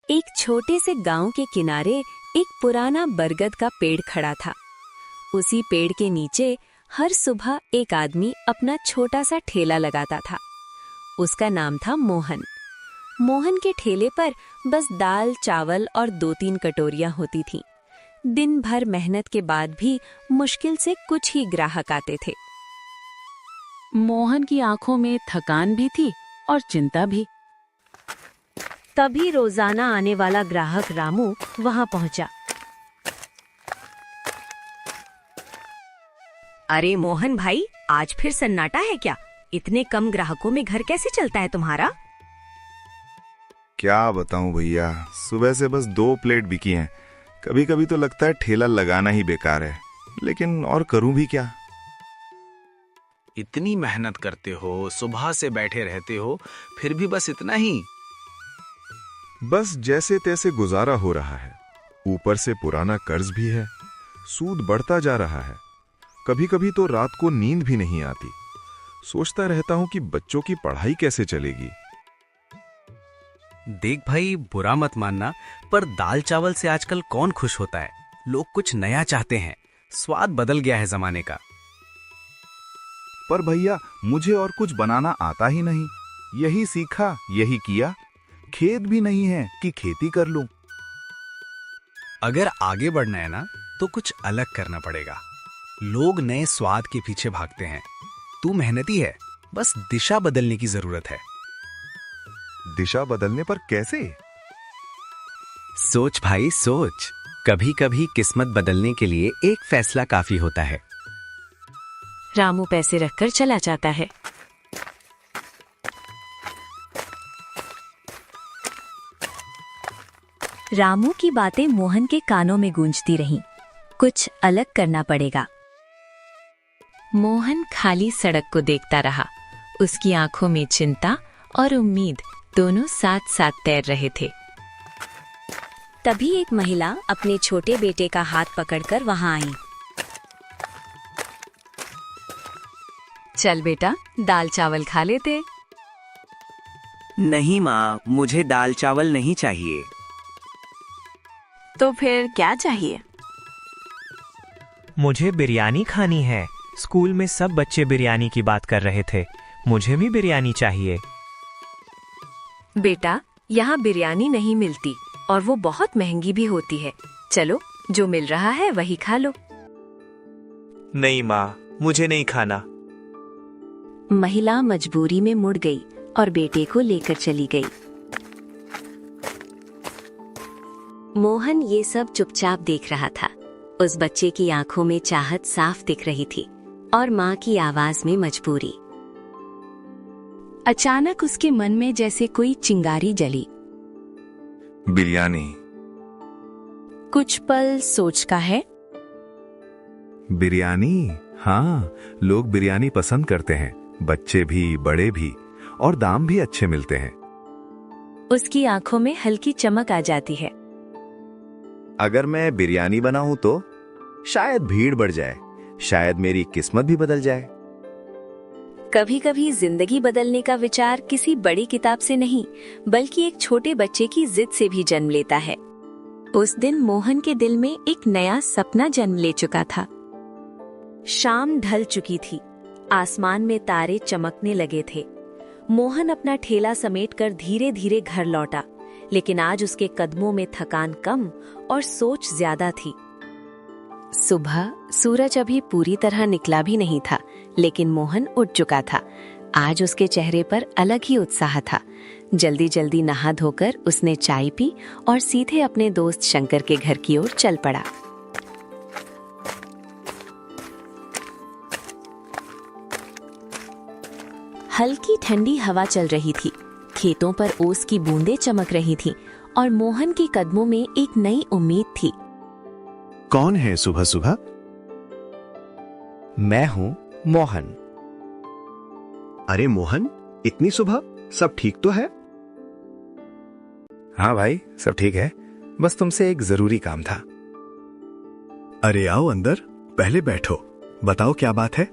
एक छोटे से गांव के किनारे एक पुराना बरगद का पेड़ खड़ा था। उसी पेड़ के नीचे हर सुबह एक आदमी अपना छोटा सा ठेला लगाता था। उसका नाम था मोहन। मोहन के ठेले पर बस दाल, चावल और 2-3 कटोरियां होती थीं। दिन भर मेहनत के बाद भी मुश्किल से कुछ ही ग्राहक आते थे। मोहन की आंखों में थकान भी थी और चिंता भी। तभी रोजाना आने वाला ग्राहक रामू वहां पहुंचा। अरे मोहन भाई, आज फिर सन्नाटा है क्या? इतने कम ग्राहकों में घर कैसे चलता है तुम्हारा? क्या बताऊं भैया, सुबह से बस 2 प्लेट बिकी हैं। कभी कभी तो लगता है ठेला लगाना ही बेकार है, लेकिन और करूं भी क्या। इतनी मेहनत करते हो, सुबह से बैठे रहते हो, फिर भी बस इतना ही? बस जैसे तैसे गुजारा हो रहा है। ऊपर से पुराना कर्ज भी है, सूद बढ़ता जा रहा है। कभी कभी तो रात को नींद भी नहीं आती। सोचता रहता हूं कि बच्चों की पढ़ाई कैसे चलेगी। देख भाई, बुरा मत मानना, पर दाल चावल से आजकल कौन खुश होता है? लोग कुछ नया चाहते हैं। स्वाद बदल गया है जमाने का। पर भैया, मुझे और कुछ बनाना आता ही नहीं। यही सीखा, यही किया। खेत भी नहीं है कि खेती कर लूं। अगर आगे बढ़ना है ना, तो कुछ अलग करना पड़ेगा। लोग नए स्वाद के पीछे भागते हैं। तू मेहनती है, बस दिशा बदलने की जरूरत है। दिशा बदलने पर कैसे? सोच भाई सोच, कभी कभी किस्मत बदलने के लिए एक फैसला काफी होता है। रामू पैसे रखकर चला जाता है। रामू की बातें मोहन के कानों में गूंजती रहीं। कुछ अलग करना पड़ेगा। मोहन खाली सड़क को देखता रहा। उसकी आंखों में चिंता और उम्मीद दोनों साथ साथ तैर रहे थे। तभी एक महिला अपने छोटे बेटे का हाथ पकड़कर वहां आई। चल बेटा, दाल चावल खा लेते। नहीं माँ, मुझे दाल चावल नहीं चाहिए। तो फिर क्या चाहिए? मुझे बिरयानी खानी है। स्कूल में सब बच्चे बिरयानी की बात कर रहे थे। मुझे भी बिरयानी चाहिए। बेटा, यहाँ बिरयानी नहीं मिलती और वो बहुत महंगी भी होती है। चलो, जो मिल रहा है वही खा लो। नहीं माँ, मुझे नहीं खाना। महिला मजबूरी में मुड़ गई और बेटे को लेकर चली गई। मोहन ये सब चुपचाप देख रहा था। उस बच्चे की आंखों में चाहत साफ दिख रही थी और माँ की आवाज में मजबूरी। अचानक उसके मन में जैसे कोई चिंगारी जली। बिरयानी। कुछ पल सोच का है। बिरयानी, हाँ, लोग बिरयानी पसंद करते हैं, बच्चे भी, बड़े भी, और दाम भी अच्छे मिलते हैं। उसकी आंखों में हल्की चमक आ जाती है। अगर मैं बिरयानी बनाऊं तो शायद भीड़ बढ़ जाए, शायद मेरी किस्मत भी बदल जाए। कभी कभी जिंदगी बदलने का विचार किसी बड़ी किताब से नहीं, बल्कि एक छोटे बच्चे की जिद से भी जन्म लेता है। उस दिन मोहन के दिल में एक नया सपना जन्म ले चुका था। शाम ढल चुकी थी। आसमान में तारे चमकने लगे थे। मोहन अपना ठेला समेटकर धीरे धीरे घर लौटा, लेकिन आज उसके कदमों में थकान कम और सोच ज्यादा थी। सुबह सूरज अभी पूरी तरह निकला भी नहीं था, लेकिन मोहन उठ चुका था। आज उसके चेहरे पर अलग ही उत्साह था। जल्दी जल्दी नहा धोकर उसने चाय पी और सीधे अपने दोस्त शंकर के घर की ओर चल पड़ा। हल्की ठंडी हवा चल रही थी। खेतों पर ओस की बूंदें चमक रही थीं और मोहन के कदमों में एक नई उम्मीद थी। कौन है सुबह सुबह? मैं हूं मोहन। अरे मोहन, इतनी सुबह, सब ठीक तो है? हाँ भाई, सब ठीक है। बस तुमसे एक जरूरी काम था। अरे आओ अंदर, पहले बैठो, बताओ क्या बात है।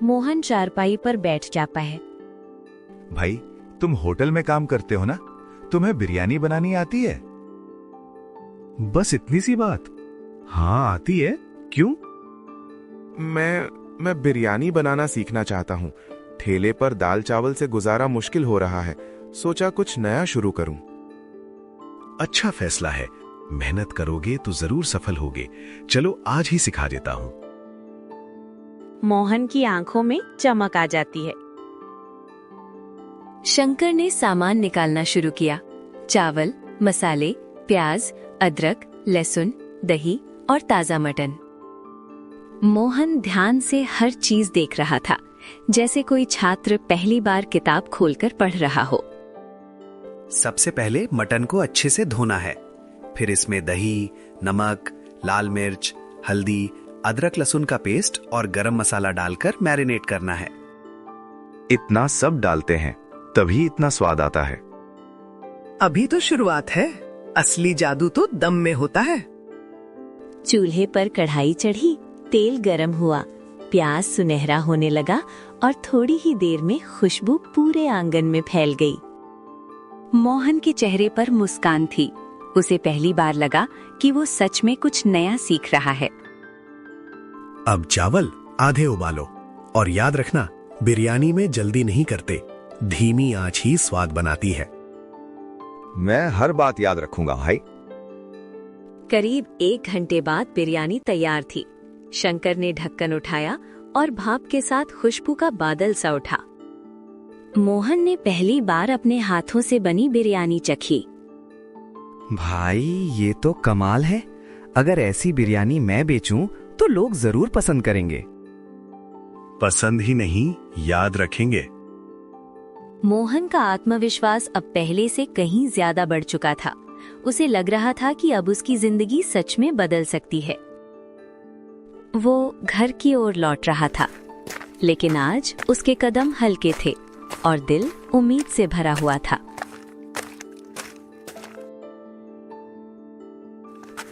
मोहन चारपाई पर बैठ जाता है। भाई, तुम होटल में काम करते हो ना, तुम्हें बिरयानी बनानी आती है? बस इतनी सी बात? हाँ आती है, क्यों? मैं बिरयानी बनाना सीखना चाहता हूँ। ठेले पर दाल चावल से गुजारा मुश्किल हो रहा है, सोचा कुछ नया शुरू करूं। अच्छा फैसला है, मेहनत करोगे तो जरूर सफल होगे। चलो आज ही सिखा देता हूँ। मोहन की आंखों में चमक आ जाती है। शंकर ने सामान निकालना शुरू किया। चावल, मसाले, प्याज, अदरक, लहसुन, दही और ताजा मटन। मोहन ध्यान से हर चीज देख रहा था, जैसे कोई छात्र पहली बार किताब खोलकर पढ़ रहा हो। सबसे पहले मटन को अच्छे से धोना है, फिर इसमें दही, नमक, लाल मिर्च, हल्दी, अदरक लहसुन का पेस्ट और गरम मसाला डालकर मैरिनेट करना है। इतना सब डालते हैं तभी इतना स्वाद आता है। अभी तो शुरुआत है, असली जादू तो दम में होता है। चूल्हे पर कढ़ाई चढ़ी, तेल गरम हुआ, प्याज सुनहरा होने लगा और थोड़ी ही देर में खुशबू पूरे आंगन में फैल गई। मोहन के चेहरे पर मुस्कान थी। उसे पहली बार लगा कि वो सच में कुछ नया सीख रहा है। अब चावल आधे उबालो और याद रखना, बिरयानी में जल्दी नहीं करते, धीमी आंच ही स्वाद बनाती है। मैं हर बात याद रखूंगा भाई। करीब 1 घंटे बाद बिरयानी तैयार थी। शंकर ने ढक्कन उठाया और भाप के साथ खुशबू का बादल सा उठा। मोहन ने पहली बार अपने हाथों से बनी बिरयानी चखी। भाई ये तो कमाल है। अगर ऐसी बिरयानी मैं बेचूं तो लोग जरूर पसंद करेंगे। पसंद ही नहीं, याद रखेंगे। मोहन का आत्मविश्वास अब पहले से कहीं ज्यादा बढ़ चुका था। उसे लग रहा था कि अब उसकी जिंदगी सच में बदल सकती है। वो घर की ओर लौट रहा था, लेकिन आज उसके कदम हल्के थे और दिल उम्मीद से भरा हुआ था।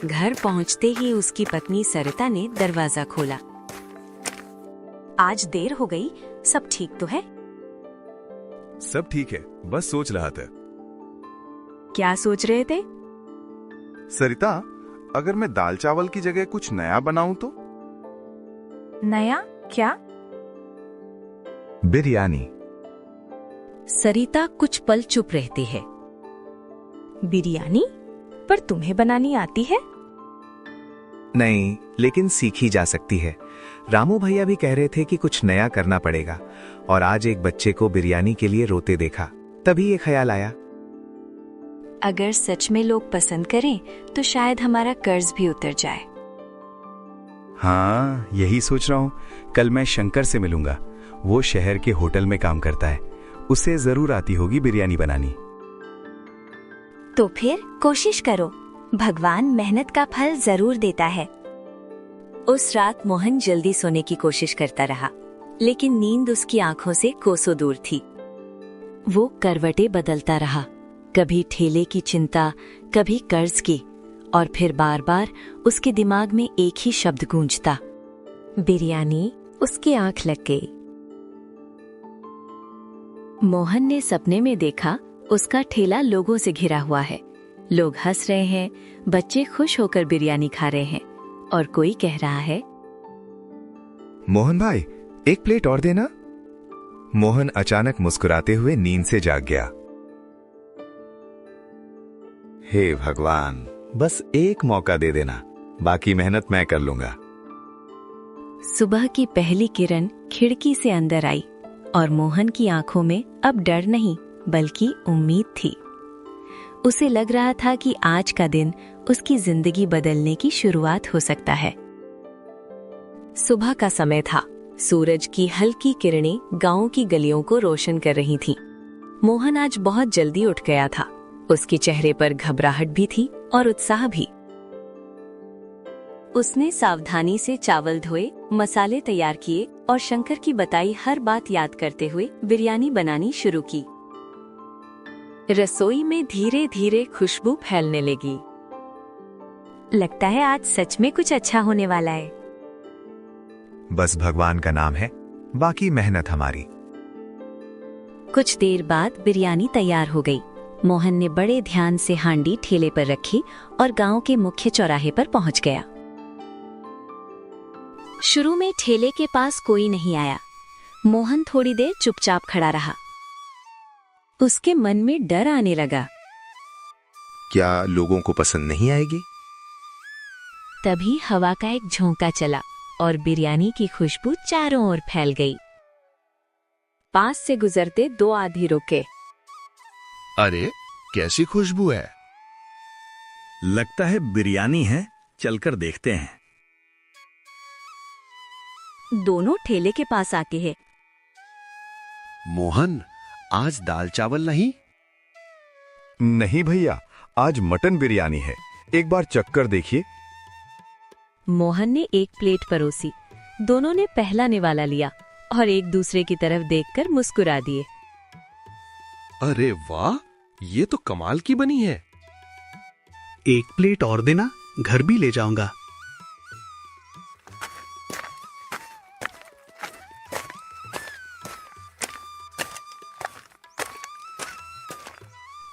घर पहुंचते ही उसकी पत्नी सरिता ने दरवाजा खोला। आज देर हो गई, सब ठीक तो है? सब ठीक है, बस सोच रहा था। क्या सोच रहे थे? सरिता, अगर मैं दाल चावल की जगह कुछ नया बनाऊं तो? नया क्या? बिरयानी। सरिता कुछ पल चुप रहती है। बिरयानी? पर तुम्हें बनानी आती है? नहीं, लेकिन सीखी जा सकती है। रामू भैया भी कह रहे थे कि कुछ नया करना पड़ेगा, और आज एक बच्चे को बिरयानी के लिए रोते देखा, तभी ये ख्याल आया। अगर सच में लोग पसंद करें तो शायद हमारा कर्ज भी उतर जाए। हाँ, यही सोच रहा हूँ। कल मैं शंकर से मिलूंगा। वो शहर के होटल में काम करता है, उसे जरूर आती होगी बिरयानी बनानी। तो फिर कोशिश करो, भगवान मेहनत का फल जरूर देता है। उस रात मोहन जल्दी सोने की कोशिश करता रहा, लेकिन नींद उसकी आंखों से कोसों दूर थी। वो करवटें बदलता रहा, कभी ठेले की चिंता, कभी कर्ज की, और फिर बार बार उसके दिमाग में एक ही शब्द गूंजता, बिरयानी। उसकी आंख लग गई। मोहन ने सपने में देखा उसका ठेला लोगों से घिरा हुआ है। लोग हंस रहे हैं, बच्चे खुश होकर बिरयानी खा रहे हैं, और कोई कह रहा है, मोहन भाई, एक प्लेट और देना। मोहन अचानक मुस्कुराते हुए नींद से जाग गया। हे भगवान, बस एक मौका दे देना, बाकी मेहनत मैं कर लूंगा। सुबह की पहली किरण खिड़की से अंदर आई और मोहन की आंखों में अब डर नहीं बल्कि उम्मीद थी। उसे लग रहा था कि आज का दिन उसकी जिंदगी बदलने की शुरुआत हो सकता है। सुबह का समय था। सूरज की हल्की किरणें गांव की गलियों को रोशन कर रही थीं। मोहन आज बहुत जल्दी उठ गया था। उसके चेहरे पर घबराहट भी थी और उत्साह भी। उसने सावधानी से चावल धोए, मसाले तैयार किए और शंकर की बताई हर बात याद करते हुए बिरयानी बनानी शुरू की। रसोई में धीरे धीरे खुशबू फैलने लगी। लगता है आज सच में कुछ अच्छा होने वाला है। बस भगवान का नाम है, बाकी मेहनत हमारी। कुछ देर बाद बिरयानी तैयार हो गई। मोहन ने बड़े ध्यान से हांडी ठेले पर रखी और गांव के मुख्य चौराहे पर पहुंच गया। शुरू में ठेले के पास कोई नहीं आया। मोहन थोड़ी देर चुपचाप खड़ा रहा। उसके मन में डर आने लगा। क्या लोगों को पसंद नहीं आएगी? तभी हवा का एक झोंका चला और बिरयानी की खुशबू चारों ओर फैल गई। पास से गुजरते दो आदमी रुके। अरे, कैसी खुशबू है? लगता है बिरयानी है, चलकर देखते हैं। दोनों ठेले के पास आके हैं। मोहन, आज दाल चावल नहीं? नहीं भैया, आज मटन बिरयानी है, एक बार चक्कर देखिए। मोहन ने एक प्लेट परोसी। दोनों ने पहला निवाला लिया और एक दूसरे की तरफ देखकर मुस्कुरा दिए। अरे वाह, ये तो कमाल की बनी है। एक प्लेट और देना, घर भी ले जाऊंगा।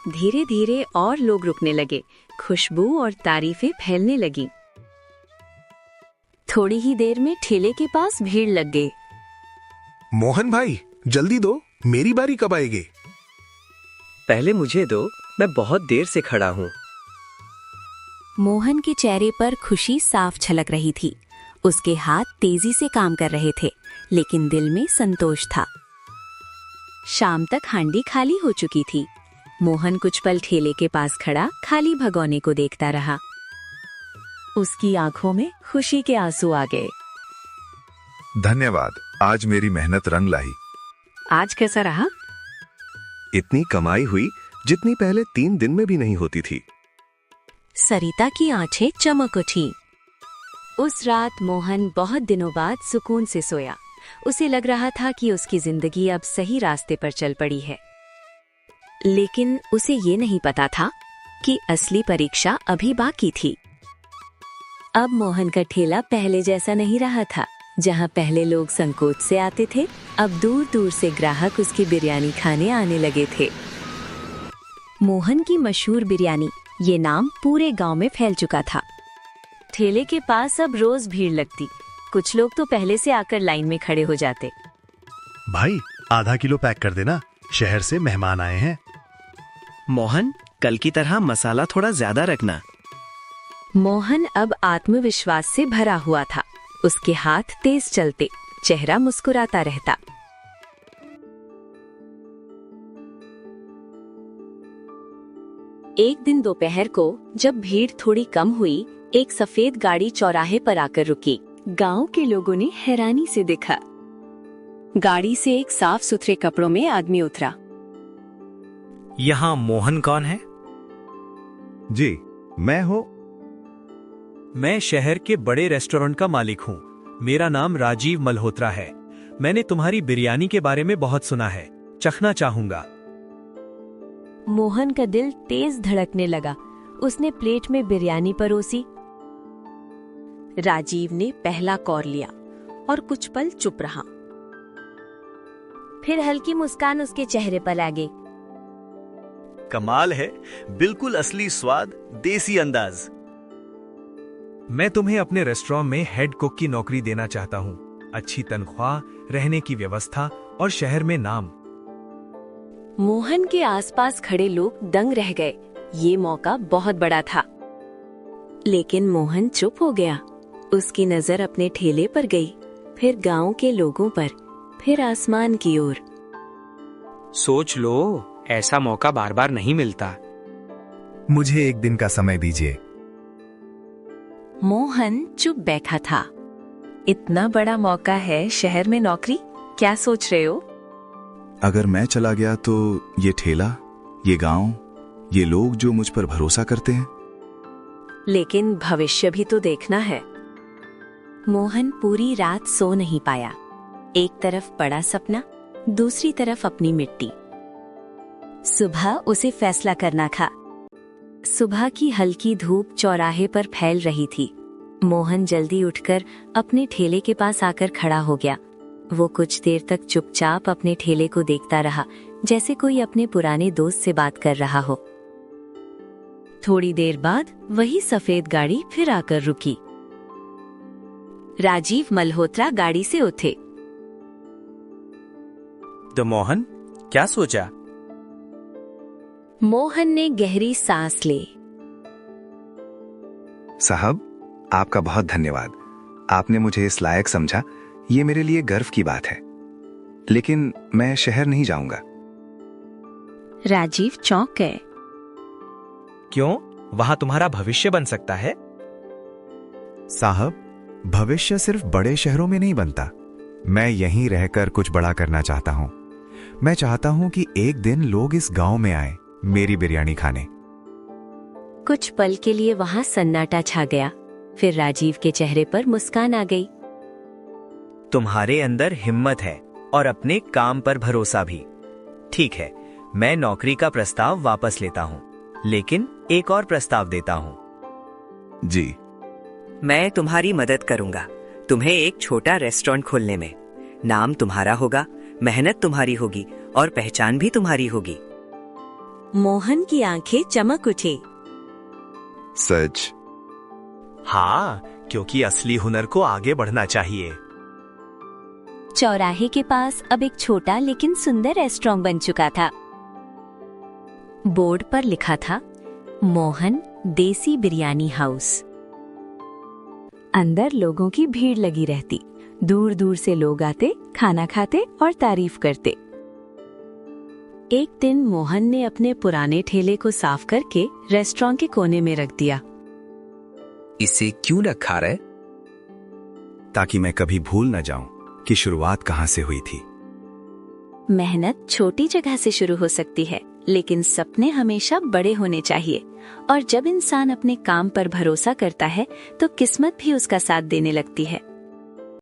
धीरे धीरे और लोग रुकने लगे। खुशबू और तारीफें फैलने लगी। थोड़ी ही देर में ठेले के पास भीड़ लग गई। मोहन भाई, जल्दी दो, मेरी बारी कब आएगी? पहले मुझे दो, मैं बहुत देर से खड़ा हूँ। मोहन के चेहरे पर खुशी साफ झलक रही थी। उसके हाथ तेजी से काम कर रहे थे, लेकिन दिल में संतोष था। शाम तक हांडी खाली हो चुकी थी। मोहन कुछ पल ठेले के पास खड़ा खाली भगोने को देखता रहा। उसकी आंखों में खुशी के आंसू आ गए। धन्यवाद, आज मेरी मेहनत रंग लाई। आज कैसा रहा? इतनी कमाई हुई जितनी पहले 3 दिन में भी नहीं होती थी। सरिता की आंखें चमक उठी। उस रात मोहन बहुत दिनों बाद सुकून से सोया। उसे लग रहा था कि उसकी जिंदगी अब सही रास्ते पर चल पड़ी है। लेकिन उसे ये नहीं पता था कि असली परीक्षा अभी बाकी थी। अब मोहन का ठेला पहले जैसा नहीं रहा था। जहां पहले लोग संकोच से आते थे, अब दूर दूर से ग्राहक उसकी बिरयानी खाने आने लगे थे। मोहन की मशहूर बिरयानी, ये नाम पूरे गांव में फैल चुका था। ठेले के पास अब रोज भीड़ लगती। कुछ लोग तो पहले से आकर लाइन में खड़े हो जाते। भाई, आधा किलो पैक कर देना, शहर से मेहमान आए हैं। मोहन, कल की तरह मसाला थोड़ा ज्यादा रखना। मोहन अब आत्मविश्वास से भरा हुआ था। उसके हाथ तेज चलते, चेहरा मुस्कुराता रहता। एक दिन दोपहर को जब भीड़ थोड़ी कम हुई, एक सफेद गाड़ी चौराहे पर आकर रुकी। गांव के लोगों ने हैरानी से देखा। गाड़ी से एक साफ सुथरे कपड़ों में आदमी उतरा। यहाँ मोहन कौन है? जी, मैं हूँ। मैं शहर के बड़े रेस्टोरेंट का मालिक हूँ। मेरा नाम राजीव मल्होत्रा है। मैंने तुम्हारी बिरयानी के बारे में बहुत सुना है, चखना चाहूंगा। मोहन का दिल तेज धड़कने लगा। उसने प्लेट में बिरयानी परोसी। राजीव ने पहला कौर लिया और कुछ पल चुप रहा। फिर हल्की मुस्कान उसके चेहरे पर आ गई। कमाल है, बिल्कुल असली स्वाद, देसी अंदाज। मैं तुम्हें अपने रेस्टोरेंट में हेड कुक की नौकरी देना चाहता हूँ। अच्छी तनख्वाह, रहने की व्यवस्था और शहर में नाम। मोहन के आसपास खड़े लोग दंग रह गए। ये मौका बहुत बड़ा था। लेकिन मोहन चुप हो गया। उसकी नजर अपने ठेले पर गई, फिर गांव के लोगों पर, फिर आसमान की ओर। सोच लो, ऐसा मौका बार बार नहीं मिलता। मुझे एक दिन का समय दीजिए। मोहन चुप बैठा था। इतना बड़ा मौका है, शहर में नौकरी, क्या सोच रहे हो? अगर मैं चला गया तो ये ठेला, ये गांव, ये लोग जो मुझ पर भरोसा करते हैं। लेकिन भविष्य भी तो देखना है। मोहन पूरी रात सो नहीं पाया। एक तरफ बड़ा सपना, दूसरी तरफ अपनी मिट्टी। सुबह उसे फैसला करना था। सुबह की हल्की धूप चौराहे पर फैल रही थी। मोहन जल्दी उठकर अपने ठेले के पास आकर खड़ा हो गया। वो कुछ देर तक चुपचाप अपने ठेले को देखता रहा, जैसे कोई अपने पुराने दोस्त से बात कर रहा हो। थोड़ी देर बाद वही सफेद गाड़ी फिर आकर रुकी। राजीव मल्होत्रा गाड़ी से उठे। तो मोहन, क्या सोचा? मोहन ने गहरी सांस ली। साहब, आपका बहुत धन्यवाद। आपने मुझे इस लायक समझा, ये मेरे लिए गर्व की बात है। लेकिन मैं शहर नहीं जाऊंगा। राजीव चौंक गए। क्यों? वहां तुम्हारा भविष्य बन सकता है। साहब, भविष्य सिर्फ बड़े शहरों में नहीं बनता। मैं यहीं रहकर कुछ बड़ा करना चाहता हूं। मैं चाहता हूं कि एक दिन लोग इस गांव में आए मेरी बिरयानी खाने। कुछ पल के लिए वहां सन्नाटा छा गया। फिर राजीव के चेहरे पर मुस्कान आ गई। तुम्हारे अंदर हिम्मत है और अपने काम पर भरोसा भी। ठीक है, मैं नौकरी का प्रस्ताव वापस लेता हूँ, लेकिन एक और प्रस्ताव देता हूँ। जी। मैं तुम्हारी मदद करूंगा, तुम्हें एक छोटा रेस्टोरेंट खोलने में। नाम तुम्हारा होगा, मेहनत तुम्हारी होगी और पहचान भी तुम्हारी होगी। मोहन की आंखें चमक उठी। सच? हाँ, क्योंकि असली हुनर को आगे बढ़ना चाहिए। चौराहे के पास अब एक छोटा लेकिन सुंदर रेस्टोरेंट बन चुका था। बोर्ड पर लिखा था, मोहन देसी बिरयानी हाउस। अंदर लोगों की भीड़ लगी रहती। दूर दूर से लोग आते, खाना खाते और तारीफ करते। एक दिन मोहन ने अपने पुराने ठेले को साफ करके रेस्टोरेंट के कोने में रख दिया। इसे क्यों रखा है? ताकि मैं कभी भूल न जाऊं कि शुरुआत कहां से हुई थी। मेहनत छोटी जगह से शुरू हो सकती है, लेकिन सपने हमेशा बड़े होने चाहिए। और जब इंसान अपने काम पर भरोसा करता है, तो किस्मत भी उसका साथ देने लगती है।